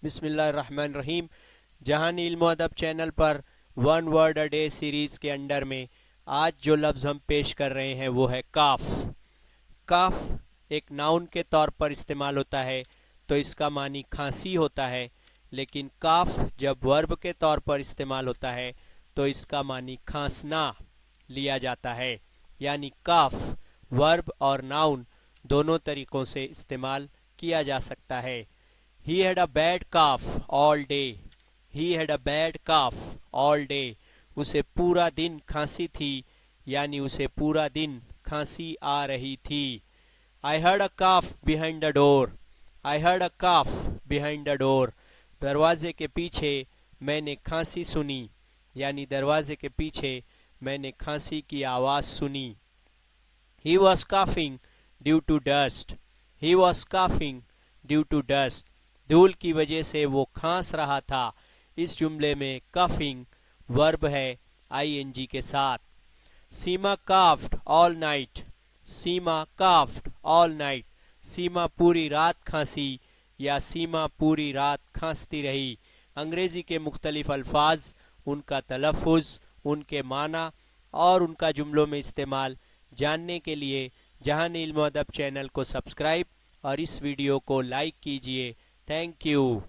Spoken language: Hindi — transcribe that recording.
बिस्मिल्लाहिर्रहमानिर्रहीम। जहान इल्म अदब चैनल पर one word a day series के अंडर में आज जो लफ्ज़ हम पेश कर रहे हैं वो है काफ। काफ एक नाउन के तौर पर इस्तेमाल होता है तो इसका मानी खांसी होता है, लेकिन काफ जब वर्ब के तौर पर इस्तेमाल होता है तो इसका मानी खांसना लिया जाता है। यानी काफ वर्ब और नाउन दोनों तरीक़ों से इस्तेमाल किया जा सकता है। He had a bad cough all day. He had a bad cough all day. उसे पूरा दिन खांसी थी, यानी उसे पूरा दिन खांसी आ रही थी। I heard a cough behind the door. I heard a cough behind the door. दरवाजे के पीछे मैंने खांसी सुनी, यानी दरवाजे के पीछे मैंने खांसी की आवाज़ सुनी। He was coughing due to dust. He was coughing due to dust. धूल की वजह से वो खांस रहा था। इस जुमले में कफिंग वर्ब है आईएनजी के साथ। सीमा काफ्ड ऑल नाइट। सीमा काफ्ड ऑल नाइट। सीमा पूरी रात खांसी या सीमा पूरी रात खांसती रही। अंग्रेज़ी के मुख्तलिफ अल्फाज, उनका तलफ़ुज़, उनके माना और उनका जुमलों में इस्तेमाल जानने के लिए जहान इल्म अदब चैनल को सब्सक्राइब और इस वीडियो को लाइक कीजिए। Thank you.